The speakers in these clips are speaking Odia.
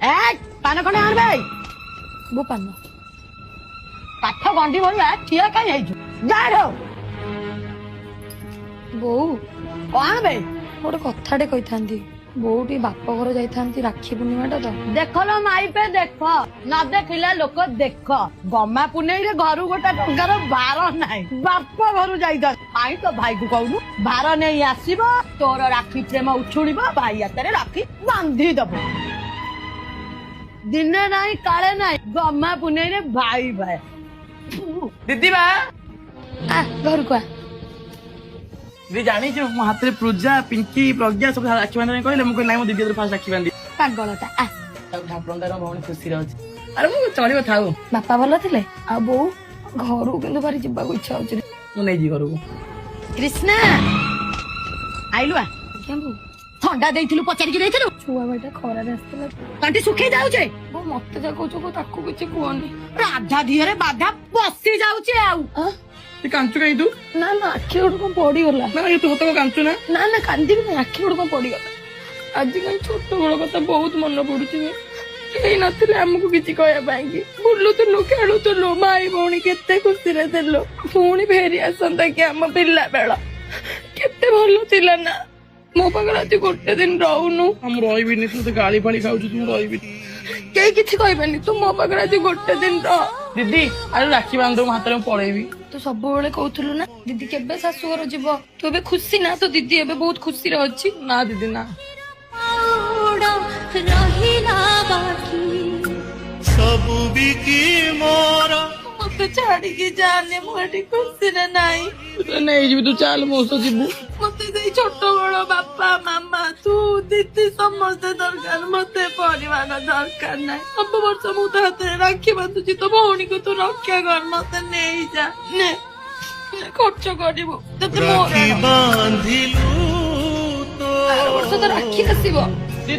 ପାନ ଖଣ୍ଡେ ଆଣିବେ ବୋ ପାନ କାଠ ଗଣ୍ଡି ଭଳିଆ ଠିଆ କାହିଁ ହେଇଛୁ ଯାଅ ବୋଉ କଣ ବେ ଗୋଟେ କଥାଟେ କହିଥାନ୍ତି ବୋଉ ଟିକେ ବାପ ଘର ଯାଇଥାନ୍ତି ରାକ୍ଷୀ ପୂର୍ଣ୍ଣିମାଟା ତ ଦେଖଲ ମାଇପେ ଦେଖ ନ ଦେଖିଲେ ଲୋକ ଦେଖ ଗମା ପୁନେଇରେ ଘରୁ ଗୋଟେ ଟଙ୍କାର ଭାର ନାହିଁ ବାପ ଘରୁ ଯାଇଥାନ୍ତି କାହିଁ ତ ଭାଇକୁ କହୁନୁ ଭାର ନେଇ ଆସିବ ତୋର ରାକ୍ଷୀ ପ୍ରେମ ଉଛୁଳିବ ଭାଇ ହାତରେ ରାକ୍ଷୀ ବାନ୍ଧି ଦବ ଦିନେ ନାହିଁ କାଳେ ନାହିଁ ଗମା ପୁନେଇରେ ଭାଇ ଭାଇ ଦିଦି ବା ଘରକୁ ଆ ଦିଦି ଜାଣିଛୁ ମୋ ହାତରେ ପୂଜା ପିଙ୍କି ପ୍ରଜ୍ଞା ସବୁ ରାକ୍ଷୀ ବାନ୍ଧିବା ପାଇଁ କହିଲେ ମୁଁ କହିଲି ନାଇଁ ମୋ ଦିଦି ଫାଷ୍ଟ ରାକ୍ଷୀ ବାନ୍ଧି ପାଗଳଟା ଠାକୁରଙ୍କ ଭଉଣୀ ଖୁସିରେ ଅଛି ଆରେ ମୁଁ ଚଳିବ ଥାଉ ବାପା ଭଲ ଥିଲେ ଆଉ ବୋଉ ଘରକୁ କିନ୍ତୁ ଭାରି ଯିବାକୁ ଇଚ୍ଛା ହଉଛି ମୁଁ ନେଇଯିବି ଘରକୁ କୃଷ୍ଣା ଆଇଲୁ ଆ ଥଣ୍ଡା ଦେଇଥିଲୁ ପଚାରିକି ଦେଇଥିଲୁ ଛୁଆ ଭାଇଟା ଖରାରେ ଆସିଥିଲା ତଣ୍ଟି ଶୁଖେଇ ଯାଉଛେ ବୋଉ ମତେ ଯା କହୁଛୁ ତାକୁ କିଛି କୁହନି ରାଧା ଧିଅରେ ବାଧା ପଶି ଯାଉଛି ଆଉ ତୁ କାଞ୍ଚୁ କାହିଁ ତୁ ନା ନା ଆଖି ଗୋଟେ କଣ ପଡିଗଲା ନା ତୁ ସତ କାଞ୍ଚୁ ନା ନା ନା କାନ୍ଦିବି ନା ଆଖି ଗୋଟେ କଣ ପଡିଗଲା ଆଜିକାଲି ଛୋଟ ବେଳ କଥା ବହୁତ ମନେ ପଡୁଛି କେହି ନଥିଲେ ଆମକୁ କିଛି କହିବା ପାଇଁ କି ବୁଲୁଥିଲୁ ଖେଳୁଥିଲୁ ଭାଇ ଭଉଣୀ କେତେ ଖୁସିରେ ଥିଲୁ ପୁଣି ଫେରି ଆସନ୍ତା କି ଆମ ପିଲା ବେଳ କେତେ ଭଲ ଥିଲା ନା ମୋ ପାଖରେ ଆଜି ଗୋଟେ ଦିନ ରହୁନୁ ମୁଁ ରହିବିନି ତୁ ଗାଳି ଫାଳି ଖାଉଛୁ ତୁ ରହିବିନି କେହି କିଛି କହିବେନି ତୁ ମୋ ପାଖରେ ଆଜି ଗୋଟେ ଦିନ ରହ ଦିଦି ଆରେ ରାକ୍ଷୀ ବାନ୍ଧୁ ମୋ ହାତରେ ମୁଁ ପଳେଇବି ତୁ ସବୁବେଳେ କହୁଥିଲୁ ନା ଦିଦି କେବେ ଶାଶୁଘର ଯିବ ତୁ ଏବେ ଖୁସି ନା ତୋ ଦିଦି ଏବେ ବହୁତ ଖୁସିରେ ଅଛି ନା ଦିଦି ନା ସବୁ ବିକି ମୋର ମତେ ଛାଡିକି ଯାଆନି ମୁଁ ଏଠି ଖୁସିରେ ନାହିଁ ନେଇଯିବି ତୁ ଚାଲ ମୋ ସହ ଯିବୁ ମତେ ସେଇ ଛୋଟ ବେଳ ବାପା ମାମା ତୁ ଦିଦି ସମସ୍ତେ ଦରକାର ମତେ ପରିବାର ଦରକାର ନାହିଁ ସବୁ ବର୍ଷ ମୁଁ ତ ହାତରେ ରାକ୍ଷୀ ବାନ୍ଧୁଛି ତୋ ଭଉଣୀକୁ ତୁ ରକ୍ଷା କର ମତେ ନେଇଯା ନେ ଖର୍ଚ୍ଚ କରିବୁ ତତେ ବାନ୍ଧିଲୁ ଆର ବର୍ଷ ତ ରାକ୍ଷୀ ଆସିବ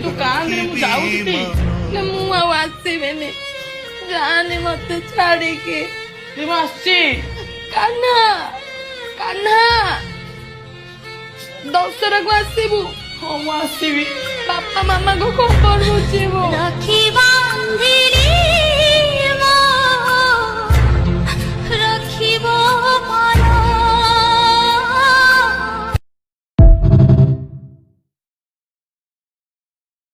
ତୁ କାନ୍ଦିରେ ମୁଁ ଯାଉଛି ନା ମୁଁ ଆଉ ଆସିବିନି ଯାଆନି ମତେ ଛାଡିକି ମୁଁ ଆସିଛି କାହ୍ନା କାହ୍ନା ଦଶହରାକୁ ଆସିବୁ ହଁ ମୁଁ ଆସିବି ବାପା ମାମାଙ୍କୁ ଖବର ବୁଝିବୁ ରାକ୍ଷୀ ବାନ୍ଧିଲି